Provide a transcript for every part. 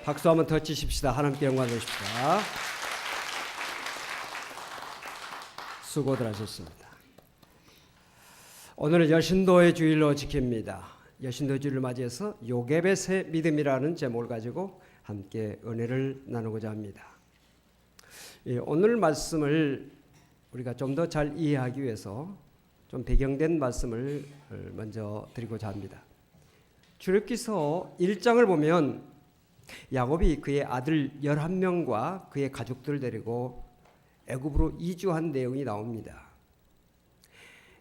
박수 한번 더 치십시다. 하나님께 영광 되십시다. 수고들 하셨습니다. 오늘은 여신도의 주일로 지킵니다. 여신도 주일을 맞이해서 요게벳의 믿음이라는 제목을 가지고 함께 은혜를 나누고자 합니다. 오늘 말씀을 우리가 좀 더 잘 이해하기 위해서 좀 배경된 말씀을 먼저 드리고자 합니다. 출애굽기서 1장을 보면 야곱이 그의 아들 11명과 그의 가족들을 데리고 애굽으로 이주한 내용이 나옵니다.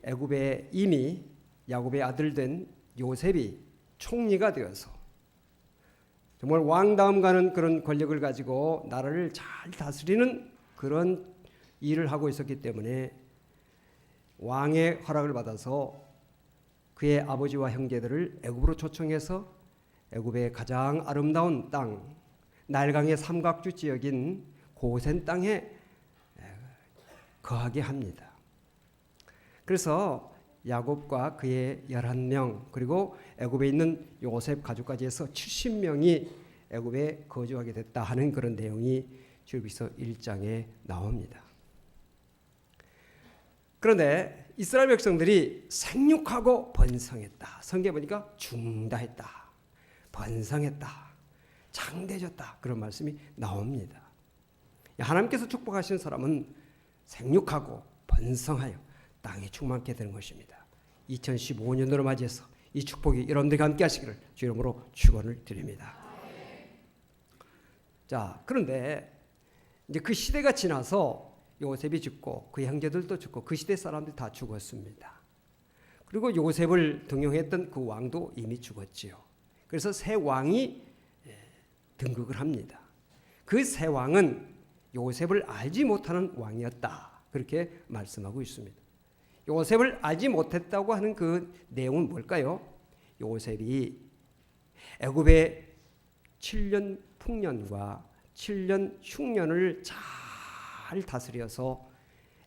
애굽에 이미 야곱의 아들 된 요셉이 총리가 되어서 정말 왕다움 가는 그런 권력을 가지고 나라를 잘 다스리는 그런 일을 하고 있었기 때문에 왕의 허락을 받아서 그의 아버지와 형제들을 애굽으로 초청해서 애굽의 가장 아름다운 땅, 나일강의 삼각주 지역인 고센 땅에 거하게 합니다. 그래서 야곱과 그의 11명 그리고 애굽에 있는 요셉 가족까지 해서 70명이 애굽에 거주하게 됐다 하는 그런 내용이 출애굽기서 1장에 나옵니다. 그런데 이스라엘 백성들이 생육하고 번성했다. 성경에 보니까 중다했다. 번성했다. 장대해졌다. 그런 말씀이 나옵니다. 하나님께서 축복하신 사람은 생육하고 번성하여 땅이 충만케 되는 것입니다. 2015년도로 맞이해서 이 축복이 여러분들과 함께 하시기를 주 이름으로 축원을 드립니다. 자, 그런데 이제 그 시대가 지나서 요셉이 죽고 그 형제들도 죽고 그 시대 사람들이 다 죽었습니다. 그리고 요셉을 등용했던 그 왕도 이미 죽었지요. 그래서 새 왕이 등극을 합니다. 그 새 왕은 요셉을 알지 못하는 왕이었다. 그렇게 말씀하고 있습니다. 요셉을 알지 못했다고 하는 그 내용은 뭘까요? 요셉이 애굽의 7년 풍년과 7년 흉년을 잘 다스려서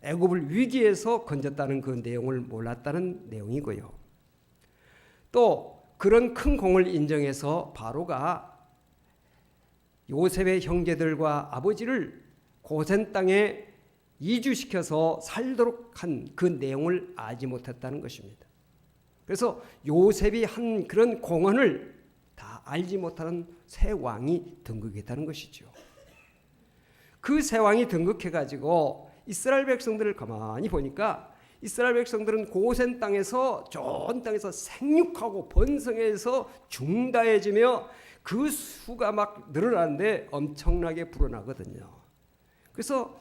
애굽을 위기에서 건졌다는 그 내용을 몰랐다는 내용이고요. 또 그런 큰 공을 인정해서 바로가 요셉의 형제들과 아버지를 고센 땅에 이주시켜서 살도록 한 그 내용을 알지 못했다는 것입니다. 그래서 요셉이 한 그런 공헌을 다 알지 못하는 새 왕이 등극했다는 것이죠. 그 새 왕이 등극해가지고 이스라엘 백성들을 가만히 보니까 이스라엘 백성들은 고센 땅에서 좋은 땅에서 생육하고 번성해서 중다해지며 그 수가 막 늘어나는데 엄청나게 불어나거든요. 그래서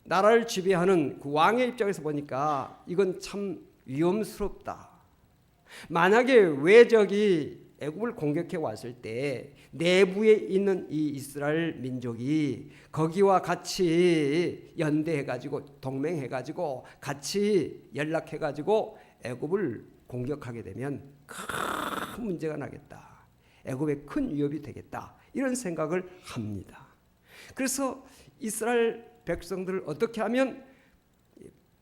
나라를 지배하는 그 왕의 입장에서 보니까 이건 참 위험스럽다. 만약에 외적이 애굽을 공격해 왔을 때 내부에 있는 이 이스라엘 민족이 거기와 같이 연대해가지고 동맹해가지고 같이 연락해가지고 애굽을 공격하게 되면 큰 문제가 나겠다. 애굽에 큰 위협이 되겠다. 이런 생각을 합니다. 그래서 이스라엘 백성들을 어떻게 하면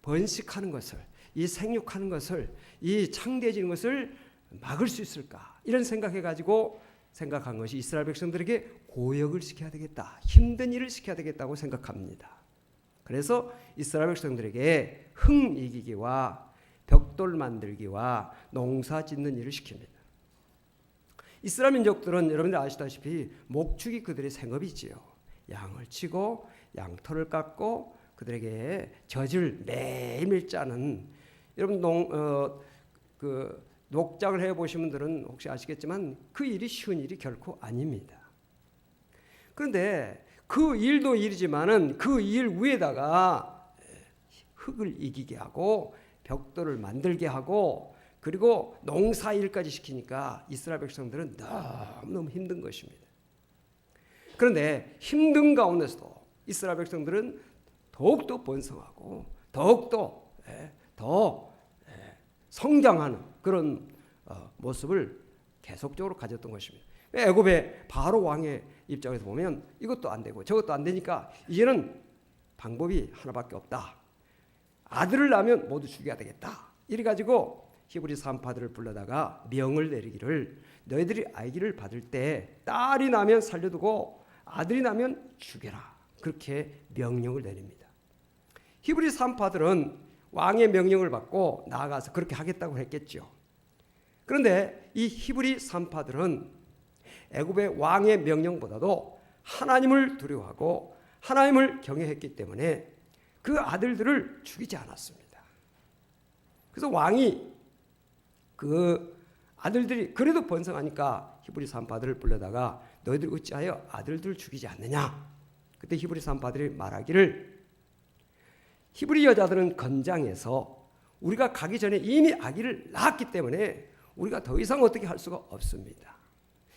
번식하는 것을, 이 생육하는 것을, 이 창대해지는 것을 막을 수 있을까? 이런 생각해가지고 생각한 것이 이스라엘 백성들에게 고역을 시켜야 되겠다. 힘든 일을 시켜야 되겠다고 생각합니다. 그래서 이스라엘 백성들에게 흥 이기기와 벽돌 만들기와 농사 짓는 일을 시킵니다. 이스라엘 민족들은 여러분들 아시다시피 목축이 그들의 생업이지요. 양을 치고 양털을 깎고 그들에게 젖을 매일매일 짜는, 여러분 녹장을 해보신 분들은 혹시 아시겠지만 그 일이 쉬운 일이 결코 아닙니다. 그런데 그 일도 일이지만은 그 일 위에다가 흙을 이기게 하고 벽돌을 만들게 하고 그리고 농사일까지 시키니까 이스라엘 백성들은 너무너무 힘든 것입니다. 그런데 힘든 가운데서도 이스라엘 백성들은 더욱더 번성하고 더욱더 더 성장하는 그런 모습을 계속적으로 가졌던 것입니다. 애굽의 바로 왕의 입장에서 보면 이것도 안 되고 저것도 안 되니까 이제는 방법이 하나밖에 없다. 아들을 낳으면 모두 죽여야 되겠다. 이래가지고 히브리 산파들을 불러다가 명을 내리기를 너희들이 아기를 받을 때 딸이 나면 살려두고 아들이 나면 죽여라. 그렇게 명령을 내립니다. 히브리 산파들은 왕의 명령을 받고 나아가서 그렇게 하겠다고 했겠죠. 그런데 이 히브리 산파들은 애굽의 왕의 명령보다도 하나님을 두려워하고 하나님을 경외했기 때문에 그 아들들을 죽이지 않았습니다. 그래서 왕이 그 아들들이 그래도 번성하니까 히브리 산파들을 불러다가 너희들 어찌하여 아들들을 죽이지 않느냐. 그때 히브리 산파들이 말하기를 히브리 여자들은 건장해서 우리가 가기 전에 이미 아기를 낳았기 때문에 우리가 더 이상 어떻게 할 수가 없습니다.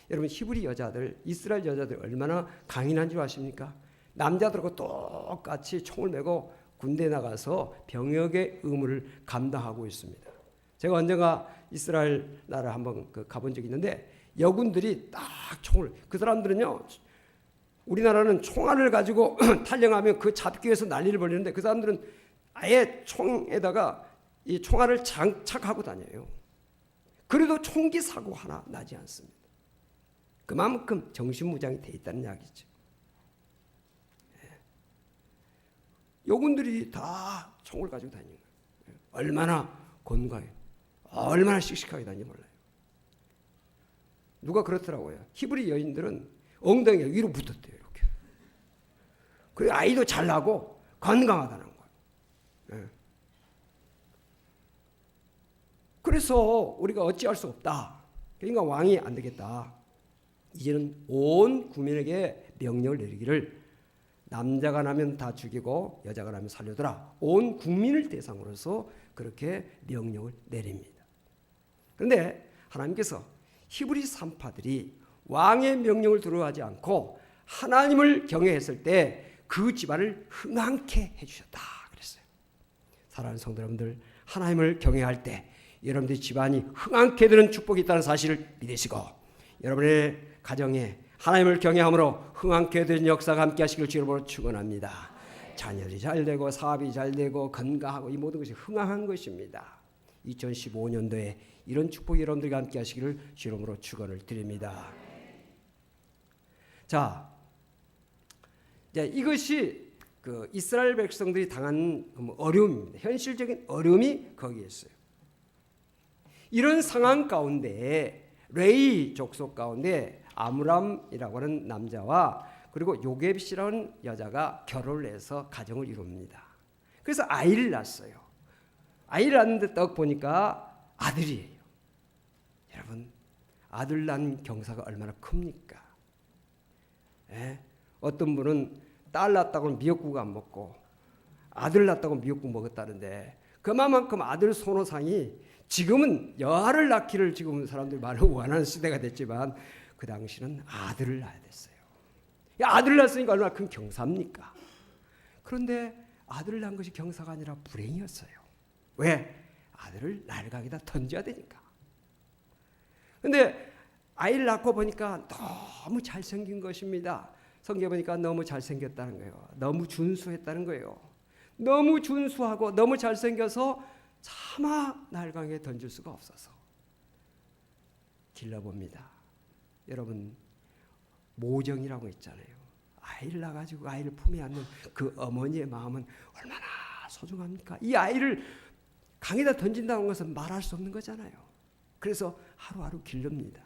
여러분 히브리 여자들, 이스라엘 여자들 얼마나 강인한 줄 아십니까? 남자들하고 똑같이 총을 메고 군대에 나가서 병역의 의무를 감당하고 있습니다. 제가 언젠가 이스라엘 나라 한번 가본 적이 있는데 여군들이 딱 총을, 그 사람들은요, 우리나라는 총알을 가지고 탈영하면 그 잡기 위해서 난리를 벌이는데 그 사람들은 아예 총에다가 이 총알을 장착하고 다녀요. 그래도 총기 사고 하나 나지 않습니다. 그만큼 정신무장이 돼 있다는 이야기죠. 요군들이 다 총을 가지고 다니는 거예요. 얼마나 건강해, 얼마나 씩씩하게 다니는지 몰라요. 누가 그렇더라고요. 히브리 여인들은 엉덩이가 위로 붙었대요. 이렇게. 그리고 아이도 잘 나고 건강하다는 거예요. 그래서 우리가 어찌할 수 없다. 그러니까 왕이 안 되겠다. 이제는 온 국민에게 명령을 내리기를 남자가 나면 다 죽이고 여자가 나면 살려두라. 온 국민을 대상으로서 그렇게 명령을 내립니다. 그런데 하나님께서 히브리 산파들이 왕의 명령을 두려워하지 않고 하나님을 경외했을 때 그 집안을 흥황케 해주셨다 그랬어요. 사랑하는 성도 여러분들, 하나님을 경외할 때 여러분들의 집안이 흥황케 되는 축복이 있다는 사실을 믿으시고 여러분의 가정에 하나님을 경외함으로 흥황케 되는 역사가 함께 하시길 주님으로 축원합니다. 자녀들이 잘 되고 사업이 잘 되고 건강하고 이 모든 것이 흥황한 것입니다. 2015년도에 이런 축복이 여러분들과 함께 하시기를 주님으로 축원을 드립니다. 자, 이것이 그 이스라엘 백성들이 당한 어려움입니다. 현실적인 어려움이 거기에 있어요. 이런 상황 가운데 레위 족속 가운데 아므람이라고 하는 남자와 그리고 요깶이라는 여자가 결혼을 해서 가정을 이룹니다. 그래서 아이를 낳았어요. 아이를 낳는데 딱 보니까 아들이에요. 여러분, 아들 낳은 경사가 얼마나 큽니까? 어떤 분은 딸 낳았다고 미역국 안 먹고 아들 낳았다고 미역국 먹었다는데 그만큼 아들 선호상이 지금은 여아를 낳기를 지금 사람들이 많이 원하는 시대가 됐지만 그 당시는 아들을 낳아야 됐어요. 아들을 낳았으니까 얼마나 큰 경사입니까? 그런데 아들을 낳은 것이 경사가 아니라 불행이었어요. 왜? 아들을 날강에다 던져야 되니까. 그런데 아이를 낳고 보니까 너무 잘생긴 것입니다. 성경에 보니까 너무 잘생겼다는 거예요. 너무 준수했다는 거예요. 너무 준수하고 너무 잘생겨서 차마 날강에 던질 수가 없어서 길러봅니다. 여러분, 모정이라고 있잖아요. 아이를 낳아가지고 아이를 품에 안는 그 어머니의 마음은 얼마나 소중합니까? 이 아이를 강에다 던진다는 것은 말할 수 없는 거잖아요. 그래서 하루하루 기릅니다.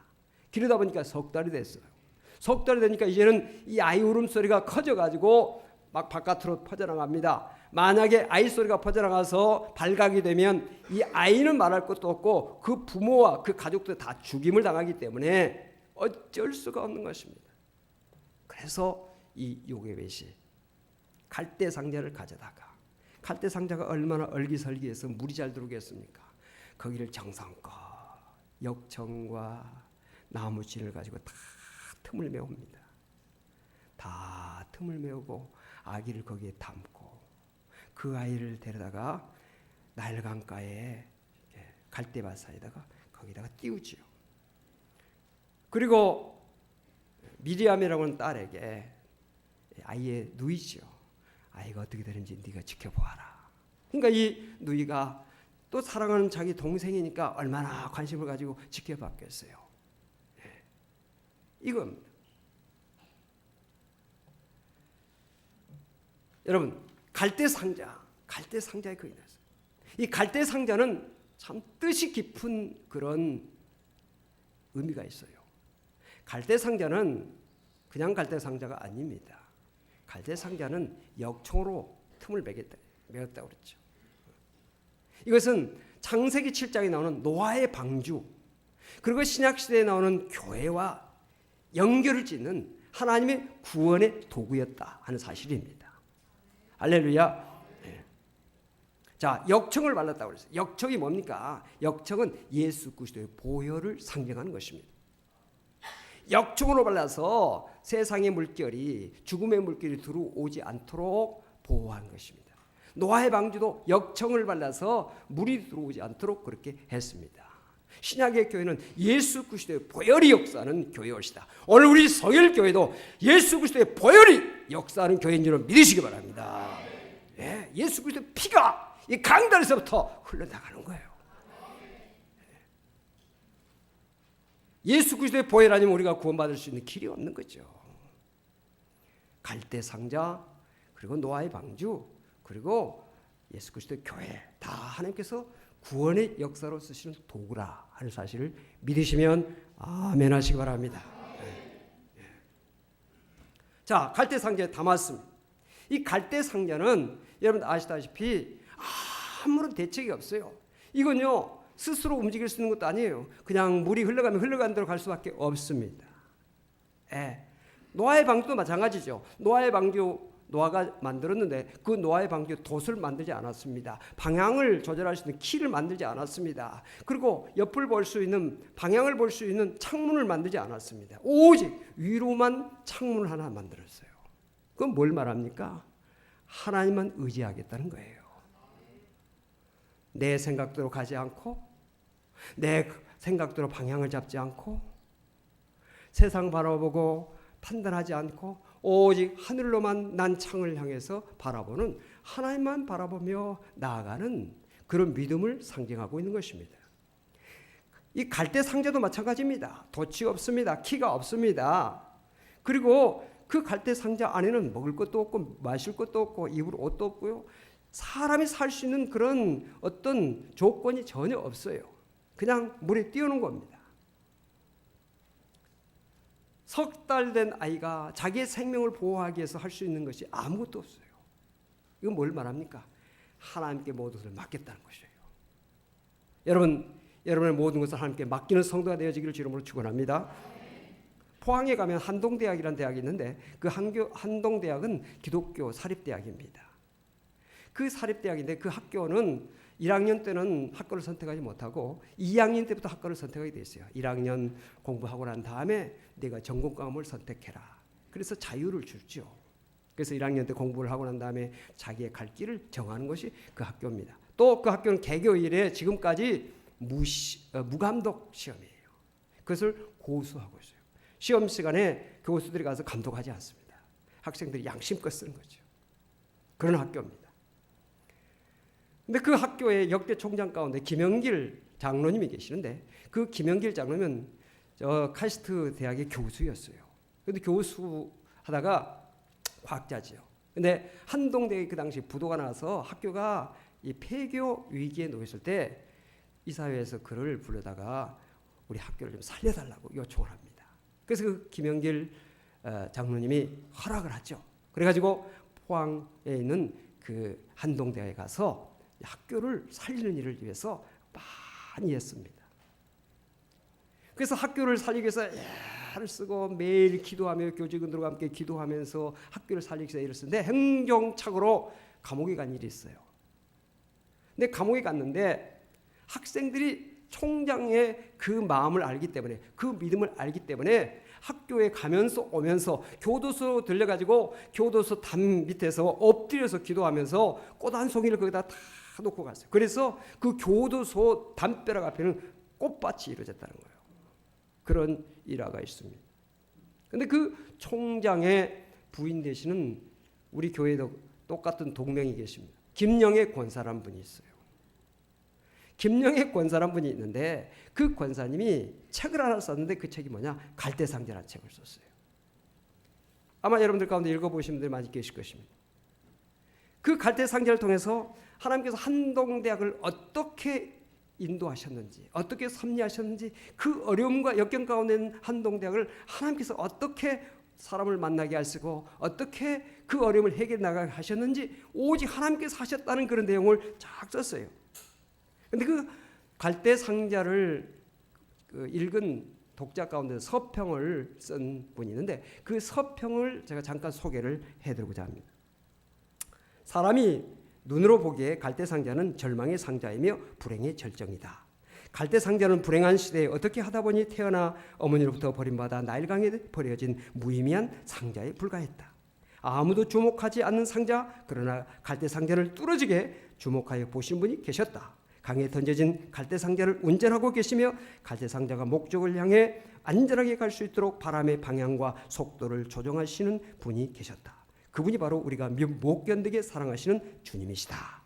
기르다 보니까 석 달이 됐어요. 석 달이 되니까 이제는 이 아이 울음소리가 커져가지고 막 바깥으로 퍼져나갑니다. 만약에 아이 소리가 퍼져나가서 발각이 되면 이 아이는 말할 것도 없고 그 부모와 그 가족도 다 죽임을 당하기 때문에 어쩔 수가 없는 것입니다. 그래서 이 요깶이 갈대 상자를 가져다가, 갈대 상자가 얼마나 얼기설기해서 물이 잘 들어오겠습니까? 거기를 정성껏 역청과 나무진을 가지고 다 틈을 메웁니다. 다 틈을 메우고 아기를 거기에 담고 그 아이를 데려다가 나일강가에 갈대밭 사이다가 거기다가 띄우지요. 그리고 미리암이라고 하는 딸에게 아이의 누이지요. 아이가 어떻게 되는지 네가 지켜보아라. 그러니까 이 누이가 또 사랑하는 자기 동생이니까 얼마나 관심을 가지고 지켜봤겠어요. 이겁니다. 여러분, 갈대상자의 거인이었어요. 이 갈대상자는 참 뜻이 깊은 그런 의미가 있어요. 갈대상자는 그냥 갈대상자가 아닙니다. 갈대상자는 역청으로 틈을 매었다고 그랬죠. 이것은 창세기 7장에 나오는 노아의 방주, 그리고 신약시대에 나오는 교회와 연결을 짓는 하나님의 구원의 도구였다 하는 사실입니다. 할렐루야. 네. 자, 역청을 발랐다고 그랬어요. 역청이 뭡니까? 역청은 예수 그리스도의 보혈을 상징하는 것입니다. 역청으로 발라서 세상의 물결이, 죽음의 물결이 들어오지 않도록 보호한 것입니다. 노아의 방주도 역청을 발라서 물이 들어오지 않도록 그렇게 했습니다. 신약의 교회는 예수 그리스도의 보혈이 역사하는 교회였다. 오늘 우리 성일교회도 예수 그리스도의 보혈이 역사하는 교회인 줄 믿으시기 바랍니다. 예, 예수 그리스도의 피가 이 강단에서부터 흘러나가는 거예요. 예수 그리스도의 보혈 아니면 우리가 구원받을 수 있는 길이 없는 거죠. 갈대상자, 그리고 노아의 방주, 그리고 예수 그리스도의 교회, 다 하나님께서 구원의 역사로 쓰시는 도구라 하는 사실을 믿으시면 아멘 하시기 바랍니다. 자, 갈대상자에 담았습니다. 이 갈대상자는 여러분 아시다시피 아무런 대책이 없어요. 이건요 스스로 움직일 수 있는 것도 아니에요. 그냥 물이 흘러가면 흘러가는 대로 갈 수밖에 없습니다. 노아의 방주도 마찬가지죠. 노아의 방주 노아가 만들었는데 그 노아의 방주 돛을 만들지 않았습니다. 방향을 조절할 수 있는 키를 만들지 않았습니다. 그리고 옆을 볼 수 있는, 방향을 볼 수 있는 창문을 만들지 않았습니다. 오직 위로만 창문을 하나 만들었어요. 그건 뭘 말합니까? 하나님만 의지하겠다는 거예요. 내 생각대로 가지 않고, 내 생각대로 방향을 잡지 않고, 세상 바라보고 판단하지 않고 오직 하늘로만 난 창을 향해서 바라보는, 하나님만 바라보며 나아가는 그런 믿음을 상징하고 있는 것입니다. 이 갈대상자도 마찬가지입니다. 돛이 없습니다. 키가 없습니다. 그리고 그 갈대상자 안에는 먹을 것도 없고 마실 것도 없고 입을 옷도 없고요. 사람이 살 수 있는 그런 어떤 조건이 전혀 없어요. 그냥 물에 띄우는 겁니다. 석 달 된 아이가 자기의 생명을 보호하기 위해서 할 수 있는 것이 아무것도 없어요. 이건 뭘 말합니까? 하나님께 모든 것을 맡겠다는 것이에요. 여러분의 모든 것을 하나님께 맡기는 성도가 되어지기를 주름으로 축원합니다. 포항에 가면 한동대학이라는 대학이 있는데 그 한동대학은 기독교 사립대학입니다. 그 사립대학인데 그 학교는 1학년 때는 학교를 선택하지 못하고 2학년 때부터 학교를 선택하게 돼 있어요. 1학년 공부하고 난 다음에 내가 전공 과목을 선택해라. 그래서 자유를 주죠. 그래서 1학년 때 공부를 하고 난 다음에 자기의 갈 길을 정하는 것이 그 학교입니다. 또 그 학교는 개교 이래 지금까지 무감독 시험이에요. 그것을 고수하고 있어요. 시험 시간에 교수들이 가서 감독하지 않습니다. 학생들이 양심껏 쓰는 거죠. 그런 학교입니다. 근데 그 학교의 역대 총장 가운데 김영길 장로님이 계시는데 그 김영길 장로님은 카이스트 대학의 교수였어요. 그런데 교수하다가 과학자지요. 근데 한동대에 그 당시 부도가 나서 학교가 이 폐교 위기에 놓였을 때 이사회에서 그를 불러다가 우리 학교를 좀 살려달라고 요청을 합니다. 그래서 그 김영길 장로님이 허락을 하죠. 그래가지고 포항에 있는 그 한동대에 가서 학교를 살리는 일을 위해서 많이 했습니다. 그래서 학교를 살리기 위해서 애를 쓰고 매일 기도하며 교직원들과 함께 기도하면서 학교를 살리기 위해서 애를 쓰는데 행정착오로 감옥에 간 일이 있어요. 근데 감옥에 갔는데 학생들이 총장의 그 마음을 알기 때문에, 그 믿음을 알기 때문에 학교에 가면서 오면서 교도소로 들려가지고 교도소 담 밑에서 엎드려서 기도하면서 꽃 한 송이를 거기다 다 놓고 갔어요. 그래서 그 교도소 담벼락 앞에는 꽃밭이 이루어졌다는 거예요. 그런 일화가 있습니다. 그런데 그 총장의 부인 되시는 우리 교회도 똑같은 동명이 계십니다. 김영애 권사라는 분이 있어요. 김영애 권사라는 분이 있는데 그 권사님이 책을 하나 썼는데 그 책이 뭐냐? 갈대상자라는 책을 썼어요. 아마 여러분들 가운데 읽어보신 분들이 많이 계실 것입니다. 그 갈대상자를 통해서 하나님께서 한동대학을 어떻게 인도하셨는지, 어떻게 섭리하셨는지, 그 어려움과 역경 가운데 있는 한동대학을 하나님께서 어떻게 사람을 만나게 하시고 어떻게 그 어려움을 해결해 나가게 하셨는지 오직 하나님께서 하셨다는 그런 내용을 쫙 썼어요. 그런데 그 갈대상자를 읽은 독자 가운데 서평을 쓴 분이 있는데 그 서평을 제가 잠깐 소개를 해드리고자 합니다. 사람이 눈으로 보기에 갈대상자는 절망의 상자이며 불행의 절정이다. 갈대상자는 불행한 시대에 어떻게 하다 보니 태어나 어머니로부터 버림받아 나일강에 버려진 무의미한 상자에 불과했다. 아무도 주목하지 않는 상자, 그러나 갈대상자를 뚫어지게 주목하여 보신 분이 계셨다. 강에 던져진 갈대상자를 운전하고 계시며 갈대상자가 목적을 향해 안전하게 갈 수 있도록 바람의 방향과 속도를 조정하시는 분이 계셨다. 그분이 바로 우리가 못 견디게 사랑하시는 주님이시다.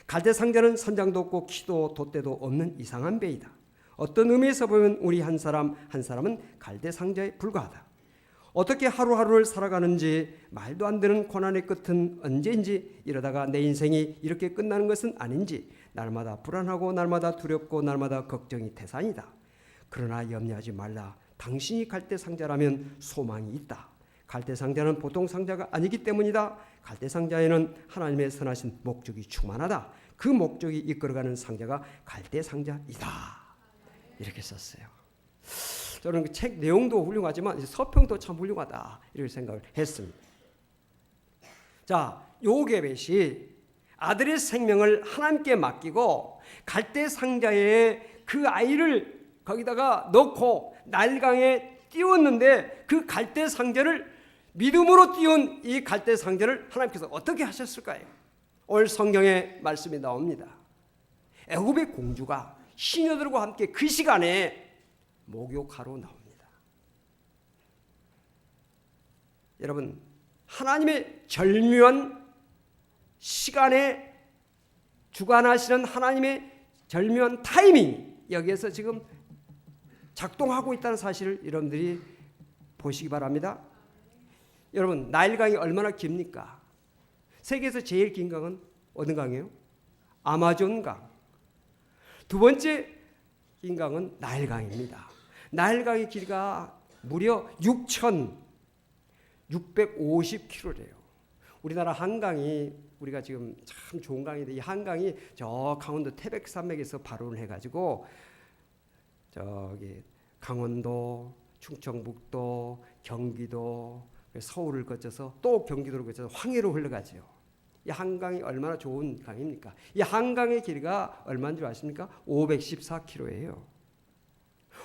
갈대상자는 선장도 없고 키도 돛대도 없는 이상한 배이다. 어떤 의미에서 보면 우리 한 사람 한 사람은 갈대상자에 불과하다. 어떻게 하루하루를 살아가는지 말도 안 되는 고난의 끝은 언제인지, 이러다가 내 인생이 이렇게 끝나는 것은 아닌지 날마다 불안하고 날마다 두렵고 날마다 걱정이 태산이다. 그러나 염려하지 말라. 당신이 갈대상자라면 소망이 있다. 갈대상자는 보통 상자가 아니기 때문이다. 갈대상자에는 하나님의 선하신 목적이 충만하다. 그 목적이 이끌어가는 상자가 갈대상자이다. 이렇게 썼어요. 저는 그 책 내용도 훌륭하지만 서평도 참 훌륭하다 이렇게 생각을 했습니다. 자, 요게벳이 아들의 생명을 하나님께 맡기고 갈대상자에 그 아이를 거기다가 넣고 나일강에 띄웠는데 그 갈대상자를 믿음으로 띄운 이 갈대상자를 하나님께서 어떻게 하셨을까요? 오늘 성경에 말씀이 나옵니다. 애굽의 공주가 시녀들과 함께 그 시간에 목욕하러 나옵니다. 여러분, 하나님의 절묘한 시간에 주관하시는 하나님의 절묘한 타이밍, 여기에서 지금 작동하고 있다는 사실을 여러분들이 보시기 바랍니다. 여러분, 나일강이 얼마나 깁니까? 세계에서 제일 긴 강은 어느 강이에요? 아마존강. 두 번째 긴 강은 나일강입니다. 나일강의 길이가 무려 6,650km래요. 우리나라 한강이 우리가 지금 참 좋은 강인데 이 한강이 저 강원도 태백산맥에서 발원을 해가지고 저기 강원도, 충청북도, 경기도, 서울을 거쳐서 또 경기도를 거쳐서 황해로 흘러가죠. 이 한강이 얼마나 좋은 강입니까? 이 한강의 길이가 얼마인 줄 아십니까? 514km예요.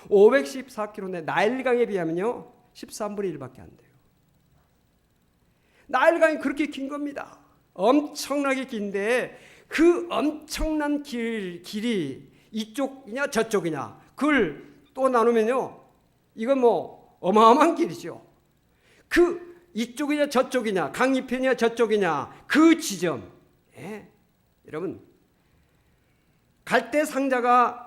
514km인데 나일강에 비하면요 13분의 1밖에 안 돼요. 나일강이 그렇게 긴 겁니다. 엄청나게 긴데 그 엄청난 길이 이쪽이냐 저쪽이냐 그걸 또 나누면요 이건 뭐 어마어마한 길이죠. 그 이쪽이냐 저쪽이냐 강이편이냐 저쪽이냐 그 지점, 여러분 갈대상자가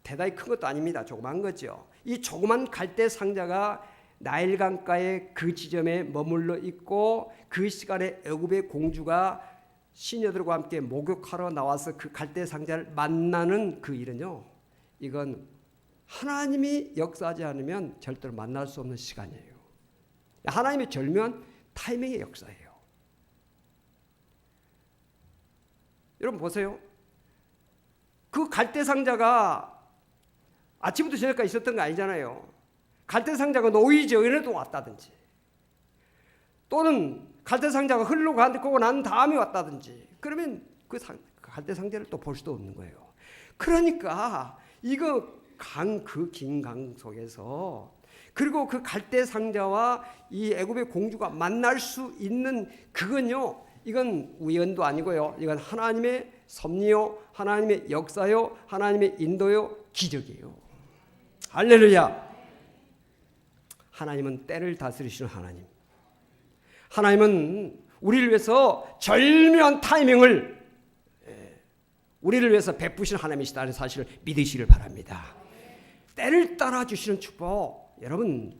대단히 큰 것도 아닙니다. 조그만 거죠. 이 조그만 갈대상자가 나일강가의 그 지점에 머물러 있고 그 시간에 애굽의 공주가 시녀들과 함께 목욕하러 나와서 그 갈대상자를 만나는 그 일은요, 이건 하나님이 역사하지 않으면 절대로 만날 수 없는 시간이에요. 하나님의 절묘한 타이밍의 역사예요. 여러분 보세요. 그 갈대상자가 아침부터 저녁까지 있었던 거 아니잖아요. 갈대상자가 놓이기 전에도 왔다든지 또는 갈대상자가 흘러가고 난 다음에 왔다든지 그러면 그 갈대상자를 또 볼 수도 없는 거예요. 그러니까 이거 그 긴 강 속에서 그리고 그 갈대상자와 이 애굽의 공주가 만날 수 있는 그건요, 이건 우연도 아니고요. 이건 하나님의 섭리요, 하나님의 역사요, 하나님의 인도요, 기적이에요. 할렐루야. 하나님은 때를 다스리시는 하나님. 하나님은 우리를 위해서 절묘한 타이밍을 우리를 위해서 베푸신 하나님이시다는 사실을 믿으시길 바랍니다. 때를 따라 주시는 축복. 여러분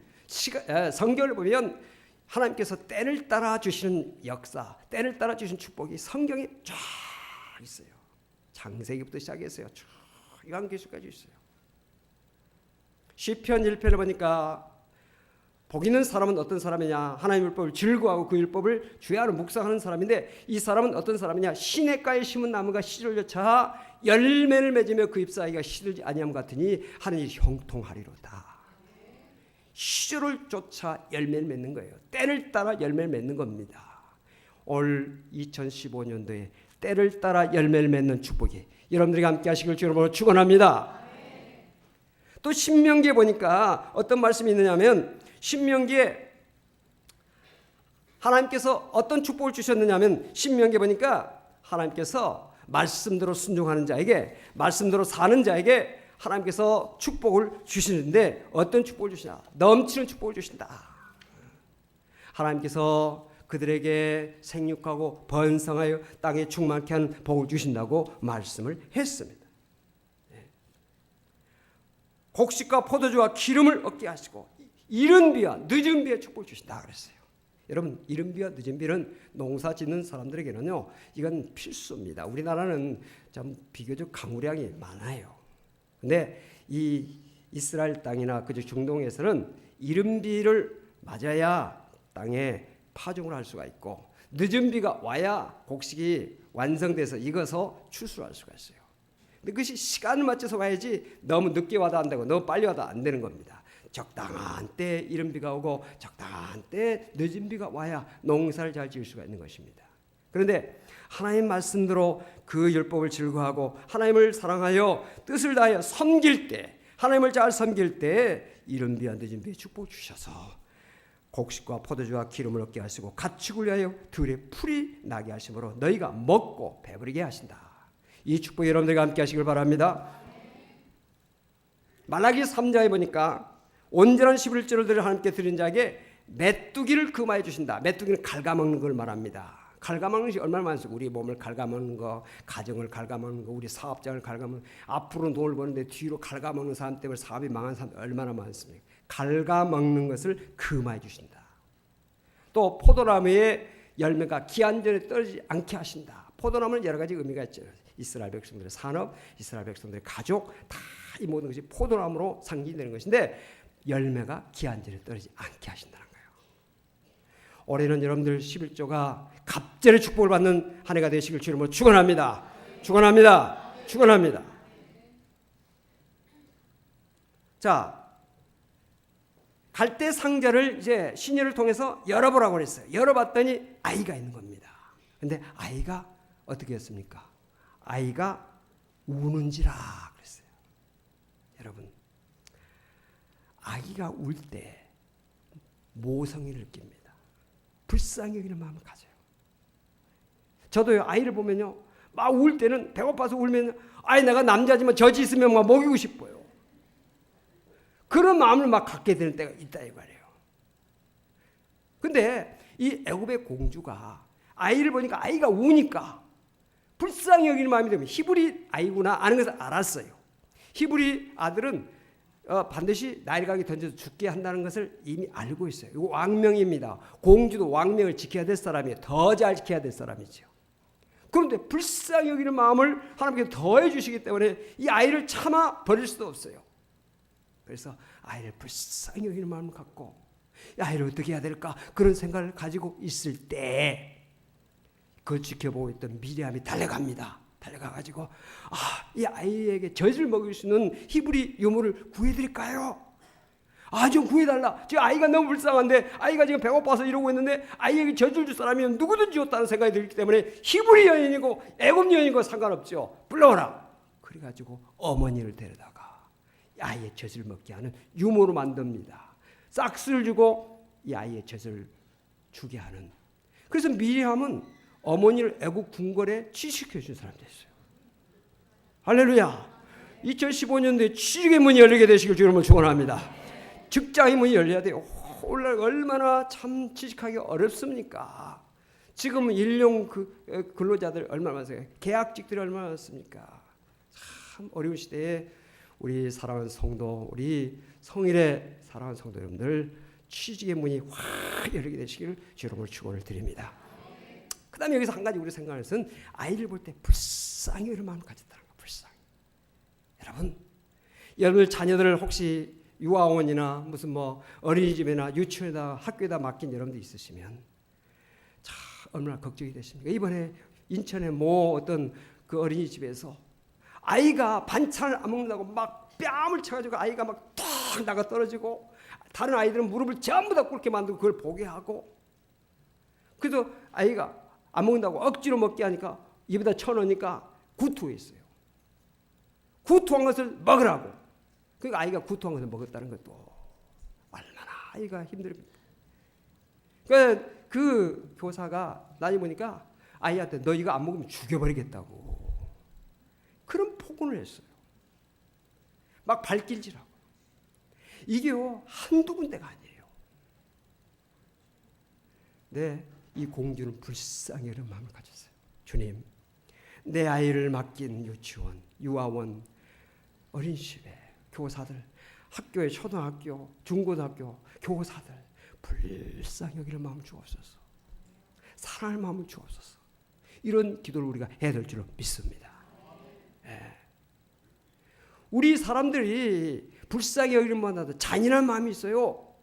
성경을 보면 하나님께서 때를 따라 주시는 역사, 때를 따라 주시는 축복이 성경에 쫙 있어요. 창세기부터 시작해서요. 쭉 요한계시까지 있어요. 시편 1편을 보니까 복 있는 사람은 어떤 사람이냐? 하나님의 율법을 즐거워하고 그 율법을 주야로 묵상하는 사람인데 이 사람은 어떤 사람이냐? 시냇가에 심은 나무가 씨를 쫓아 열매를 맺으며 그 잎사귀가 시들지 아니함 같으니 하느님이 형통하리로다. 시절을 쫓아 열매를 맺는 거예요. 때를 따라 열매를 맺는 겁니다. 올 2015년도에 때를 따라 열매를 맺는 축복이 여러분들이 함께 하시길 주님으로 축원합니다. 또 신명기에 보니까 어떤 말씀이 있느냐면 신명기에 하나님께서 어떤 축복을 주셨느냐면 신명기에 보니까 하나님께서 말씀대로 순종하는 자에게 말씀대로 사는 자에게 하나님께서 축복을 주시는데 어떤 축복을 주시냐? 넘치는 축복을 주신다. 하나님께서 그들에게 생육하고 번성하여 땅에 충만케 한 복을 주신다고 말씀을 했습니다. 곡식과 포도주와 기름을 얻게 하시고 이른 비와 늦은 비에 축복을 주신다 그랬어요. 여러분 이른 비와 늦은 비는 농사 짓는 사람들에게는요 이건 필수입니다. 우리나라는 좀 비교적 강우량이 많아요. 근데 이 이스라엘 땅이나 그저 중동에서는 이른 비를 맞아야 땅에 파종을 할 수가 있고 늦은 비가 와야 곡식이 완성돼서 익어서 추수를 할 수가 있어요. 근데 그것이 시간을 맞춰서 가야지 너무 늦게 와도 안 되고 너무 빨리 와도 안 되는 겁니다. 적당한 때 이른 비가 오고 적당한 때 늦은 비가 와야 농사를 잘 지을 수가 있는 것입니다. 그런데 하나님 말씀대로 그 율법을 즐거워하고 하나님을 사랑하여 뜻을 다하여 섬길 때 하나님을 잘 섬길 때 이른 비와 늦은 비에 축복 주셔서 곡식과 포도주와 기름을 얻게 하시고 가축을 위하여 들에 풀이 나게 하심으로 너희가 먹고 배부르게 하신다. 이 축복 여러분들과 함께 하시길 바랍니다. 말라기 3장에 보니까 온전한 11조를 하나님께 드린 자에게 메뚜기를 금하여 주신다. 메뚜기는 갉아먹는 걸 말합니다. 갉아먹는 것이 얼마나 많습니까? 우리 몸을 갉아먹는 거, 가정을 갉아먹는 거, 우리 사업장을 갉아먹는 거, 앞으로 돈을 버는데 뒤로 갉아먹는 사람 때문에 사업이 망한 사람 얼마나 많습니까? 갉아먹는 것을 금하여 주신다. 또 포도나무의 열매가 기한 전에 떨어지지 않게 하신다. 포도나무는 여러 가지 의미가 있죠. 이스라엘 백성들의 산업, 이스라엘 백성들의 가족 다 이 모든 것이 포도나무로 상징되는 것인데 열매가 기한 전에 떨어지지 않게 하신다는 거예요. 올해는 여러분들 11조가 갑절의 축복을 받는 한 해가 되시길 주님으로 축원합니다. 축원합니다. 축원합니다. 자, 갈대 상자를 이제 시녀를 통해서 열어보라고 그랬어요. 열어봤더니 아이가 있는 겁니다. 근데 아이가 어떻게 했습니까? 아이가 우는지라 그랬어요. 여러분, 아기가 울 때 모성애를 느낍니다. 불쌍히 여기는 마음을 가져요. 저도요 아이를 보면요 막 울 때는 배고파서 울면 아이 내가 남자지만 젖이 있으면 막 먹이고 싶어요. 그런 마음을 막 갖게 되는 때가 있다 이 말이에요. 근데 이 애굽의 공주가 아이를 보니까 아이가 우니까 불쌍히 여기는 마음이 되면 히브리 아이구나 아는 것을 알았어요. 히브리 아들은 반드시 나일강에 던져서 죽게 한다는 것을 이미 알고 있어요. 이거 왕명입니다. 공주도 왕명을 지켜야 될 사람이에요. 더 잘 지켜야 될 사람이죠. 그런데 불쌍히 여기는 마음을 하나님께서 더해 주시기 때문에 이 아이를 참아 버릴 수도 없어요. 그래서 아이를 불쌍히 여기는 마음을 갖고 이 아이를 어떻게 해야 될까 그런 생각을 가지고 있을 때 그걸 지켜보고 있던 미리암이 달려갑니다. 달려가가지고 이 아이에게 젖을 먹일 수 있는 히브리 유물을 구해드릴까요? 좀 구해달라. 지금 아이가 너무 불쌍한데 아이가 지금 배고파서 이러고 있는데 아이에게 젖을 줄 사람이면 누구든지 줬다는 생각이 들기 때문에 히브리 여인이고 애굽 여인이고 상관없죠. 불러오라. 그래가지고 어머니를 데려다가 아이의 젖을 먹게 하는 유모로 만듭니다. 싹스를 주고 이 아이의 젖을 주게 하는. 그래서 미리암은 어머니를 애국 궁궐에 취직시켜 준 사람이 됐어요. 할렐루야. 2015년도에 취직의 문이 열리게 되시길 주님을 축원합니다. 직장의 문이 열려야 돼요. 오늘 얼마나 참 취직하기 어렵습니까? 지금 일용 근로자들 얼마나 많습니까? 계약직들이 얼마나 많습니까? 참 어려운 시대에 우리 사랑하는 성도, 우리 성일의 사랑하는 성도 여러분들 취직의 문이 확 열리게 되시기를 주님으로 축원을 드립니다. 그 다음에 여기서 한 가지 우리 생각하는 것은 아이를 볼 때 불쌍히 이런 마음을 가졌다는 거예요. 불쌍히. 여러분 자녀들을 혹시 유아원이나 무슨 뭐 어린이집이나 유치원에다 학교에다 맡긴 여러분들 있으시면 참 얼마나 걱정이 되십니까? 이번에 인천의 뭐 어떤 그 어린이집에서 아이가 반찬을 안 먹는다고 막 뺨을 쳐가지고 아이가 막 탁 나가 떨어지고 다른 아이들은 무릎을 전부 다 꿇게 만들고 그걸 보게 하고, 그래서 아이가 안 먹는다고 억지로 먹게 하니까 입에다 쳐넣으니까 구토했어요. 구토한 것을 먹으라고. 그러니까 아이가 구토한 것을 먹었다는 것도 얼마나 아이가 힘듭니까? 그러니까 그 교사가 나중에 보니까 아이한테 너 이거 안 먹으면 죽여버리겠다고 그런 폭언을 했어요. 막 발길질하고. 이게요 한두 군데가 아니에요. 네, 이 공주는 불쌍히 이런 마음을 가졌어요. 주님, 내 아이를 맡긴 유치원, 유아원, 어린이집에 교사들, 학교에 초등학교, 중고등학교 교사들 불쌍히 여기는 마음을 주옵소서. 사랑할 마음을 주옵소서. 이런 기도를 우리가 해야 될 줄로 믿습니다. 우리 사람들이 불쌍히 여기는 마음보다 잔인한 마음이 있어요.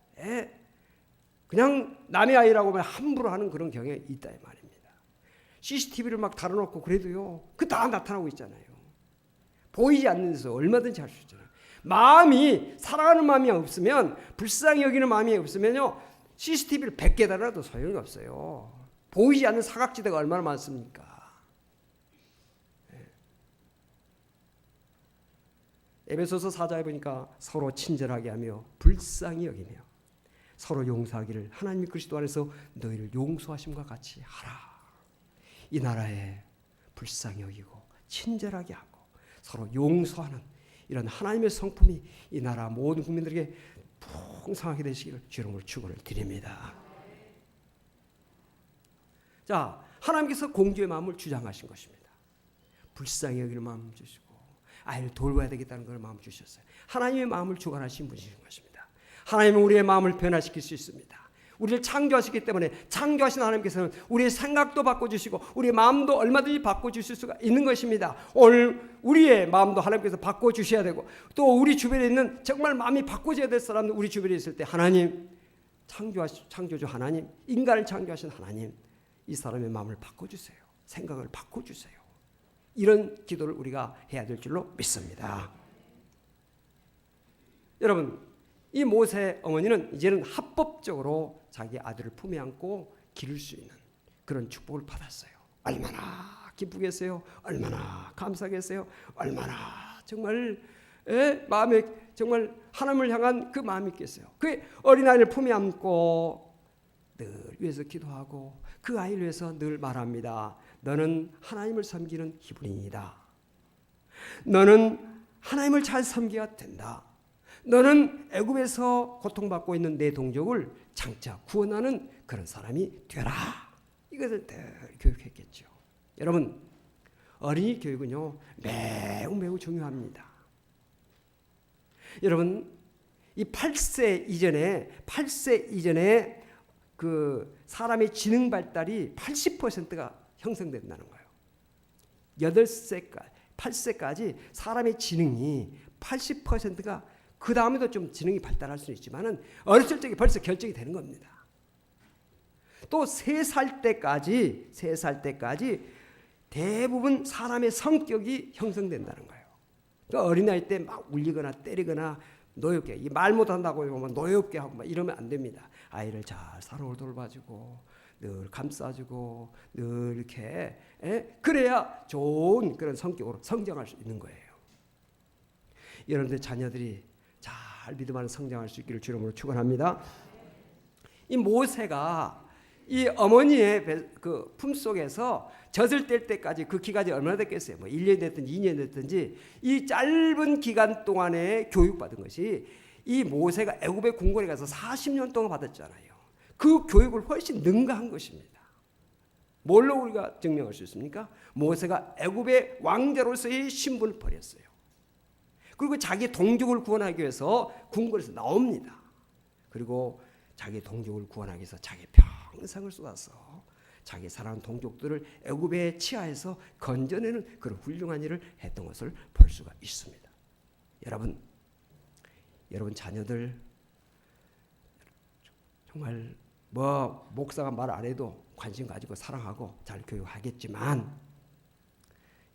그냥 남의 아이라고 하면 함부로 하는 그런 경향이 있다 이 말입니다. CCTV를 막 달아놓고 그래도요, 그 다 나타나고 있잖아요. 보이지 않는 데서 얼마든지 할 수 있잖아요. 마음이, 사랑하는 마음이 없으면, 불쌍히 여기는 마음이 없으면요, CCTV를 100개 달아도 소용이 없어요. 보이지 않는 사각지대가 얼마나 많습니까? 에베소서 4장에 보니까 서로 친절하게 하며 불쌍히 여기며 서로 용서하기를 하나님이 그리스도 안에서 너희를 용서하심과 같이 하라. 이 나라에 불쌍히 여기고 친절하게 하고 서로 용서하는 이런 하나님의 성품이 이 나라 모든 국민들에게 풍성하게 되시기를 주님으로 축원을 드립니다. 자, 하나님께서 공주의 마음을 주장하신 것입니다. 불쌍히 여기는 마음 주시고 아이를 돌봐야 되겠다는 걸 마음 주셨어요. 하나님의 마음을 주관하신 분이신 것입니다. 하나님은 우리의 마음을 변화시킬 수 있습니다. 우리를 창조하시기 때문에 창조하신 하나님께서는 우리의 생각도 바꿔주시고 우리의 마음도 얼마든지 바꿔주실 수가 있는 것입니다. 오늘 우리의 마음도 하나님께서 바꿔주셔야 되고 또 우리 주변에 있는 정말 마음이 바꿔져야 될 사람들 우리 주변에 있을 때 하나님, 창조주 하나님, 인간을 창조하신 하나님, 이 사람의 마음을 바꿔주세요. 생각을 바꿔주세요. 이런 기도를 우리가 해야 될 줄로 믿습니다. 여러분, 이 모세 어머니는 이제는 합법적으로 자기 아들을 품에 안고 기를 수 있는 그런 축복을 받았어요. 얼마나 기쁘겠어요? 얼마나 감사하겠어요? 얼마나 정말 마음에 정말 하나님을 향한 그 마음이 있겠어요. 그 어린아이를 품에 안고 늘 위해서 기도하고 그 아이를 위해서 늘 말합니다. 너는 하나님을 섬기는 히브리인이다. 너는 하나님을 잘 섬겨야 된다. 너는 애굽에서 고통받고 있는 내 동족을 장차 구원하는 그런 사람이 되라. 이것을 늘 교육했겠죠. 여러분, 어린이 교육은요 매우 중요합니다. 여러분, 이 8세 이전에 그 사람의 지능 발달이 80%가 형성된다는 거예요. 8세까지 사람의 지능이 80%가 그 다음에도 좀 지능이 발달할 수는 있지만은 어렸을 적에 벌써 결정이 되는 겁니다. 또 3살 때까지 대부분 사람의 성격이 형성된다는 거예요. 그러니까 어린아이 때 막 울리거나 때리거나 노엽게, 이 말 못한다고 하면 노엽게 하고 막 이러면 안 됩니다. 아이를 잘 사랑을 돌봐주고 늘 감싸주고 늘 이렇게 그래야 좋은 그런 성격으로 성장할 수 있는 거예요. 여러분들 자녀들이 잘 믿음 안에 성장할 수 있기를 주님으로 축원합니다. 이 모세가 이 어머니의 그 품속에서 젖을 뗄 때까지 그 기간이 얼마나 됐겠어요? 뭐 1년 됐든지 2년 됐든지 이 짧은 기간 동안에 교육받은 것이 이 모세가 애굽의 궁궐에 가서 40년 동안 받았잖아요. 그 교육을 훨씬 능가한 것입니다. 뭘로 우리가 증명할 수 있습니까? 모세가 애굽의 왕자로서의 신분을 버렸어요. 그리고 자기 동족을 구원하기 위해서 궁궐에서 나옵니다. 그리고 자기 동족을 구원하기 위해서 자기 평생을 쏟아서 자기 사랑하는 동족들을 애굽의 치하에서 건져내는 그런 훌륭한 일을 했던 것을 볼 수가 있습니다. 여러분 자녀들 정말 목사가 말 안 해도 관심 가지고 사랑하고 잘 교육하겠지만,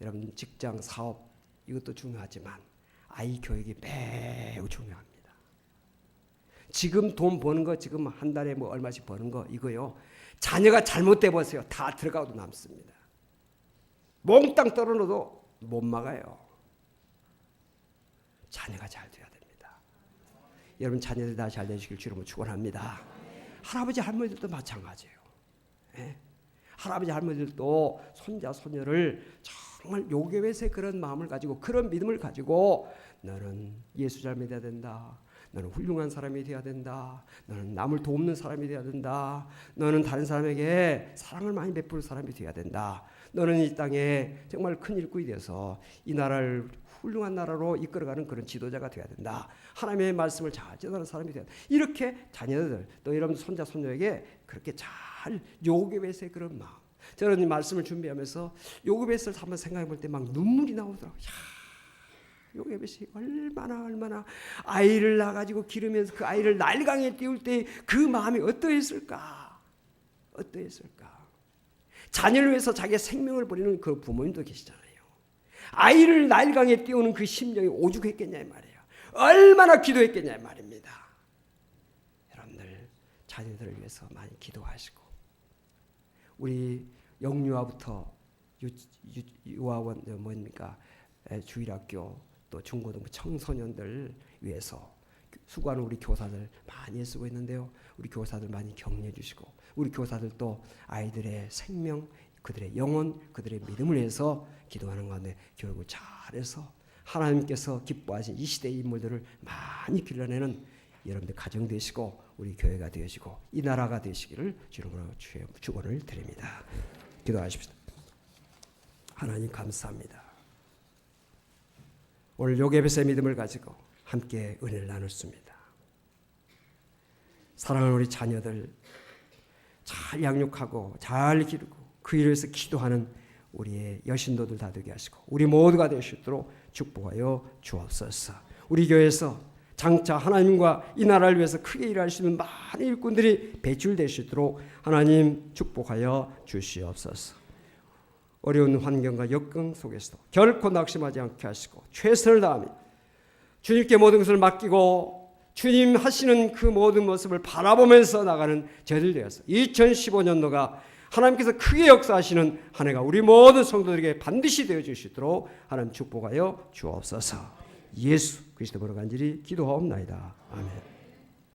여러분 직장, 사업 이것도 중요하지만 아이 교육이 매우 중요합니다. 지금 돈 버는 거, 지금 한 달에 얼마씩 버는 거 이거요, 자녀가 잘못돼 보세요. 다 들어가도 남습니다. 몽땅 떨어져도 못 막아요. 자녀가 잘 돼야 됩니다. 여러분 자녀들 다 잘 되시길 주로 축원합니다. 할아버지 할머니들도 마찬가지예요. 예? 할아버지 할머니들도 손자 손녀를 정말 요괴에서의 그런 마음을 가지고, 그런 믿음을 가지고, 너는 예수 잘 믿어야 된다, 너는 훌륭한 사람이 되어야 된다, 너는 남을 돕는 사람이 되어야 된다, 너는 다른 사람에게 사랑을 많이 베풀 사람이 되어야 된다, 너는 이 땅에 정말 큰 일꾼이 되어서 이 나라를 훌륭한 나라로 이끌어가는 그런 지도자가 되어야 된다, 하나님의 말씀을 잘 전하는 사람이 되어야 된다. 이렇게 자녀들 또 여러분 손자 손녀에게 그렇게 잘 요괴에서의 그런 마음. 저는 이 말씀을 준비하면서 요괴에서를 한번 생각해 볼 때 막 눈물이 나오더라고요. 요괴벳이 얼마나 아이를 낳아가지고 기르면서 그 아이를 날강에 띄울 때 그 마음이 어떠했을까? 자녀를 위해서 자기의 생명을 버리는 그 부모님도 계시잖아요. 아이를 날강에 띄우는 그 심정이 오죽했겠냐 이 말이에요. 얼마나 기도했겠냐 이 말입니다. 여러분들 자녀들을 위해서 많이 기도하시고, 우리 영유아부터 유아원 뭡니까? 주일학교 또 중고등부 청소년들 위해서 수고하는 우리 교사들 많이 쓰고 있는데요. 우리 교사들 많이 격려해 주시고, 우리 교사들도 아이들의 생명, 그들의 영혼, 그들의 믿음을 위해서 기도하는 가운데 교육을 잘해서 하나님께서 기뻐하신 이 시대의 인물들을 많이 길러내는 여러분들 가정 되시고 우리 교회가 되시고 이 나라가 되시기를 주님으로 축원을 드립니다. 기도하십시다. 하나님 감사합니다. 오늘 요괴벳의 믿음을 가지고 함께 은혜를 나눴습니다. 사랑하는 우리 자녀들 잘 양육하고 잘 기르고 그 일을 위해서 기도하는 우리의 여신도들 다 되게 하시고 우리 모두가 될 수 있도록 축복하여 주옵소서. 우리 교회에서 장차 하나님과 이 나라를 위해서 크게 일할 수 있는 많은 일꾼들이 배출될 수 있도록 하나님 축복하여 주시옵소서. 어려운 환경과 역경 속에서도 결코 낙심하지 않게 하시고 최선을 다하며 주님께 모든 것을 맡기고 주님 하시는 그 모든 모습을 바라보면서 나가는 저희들 되어서 2015년도가 하나님께서 크게 역사하시는 한 해가 우리 모든 성도들에게 반드시 되어 주시도록 하나님 축복하여 주옵소서. 예수 그리스도 보러 간절히 기도하옵나이다. 아멘.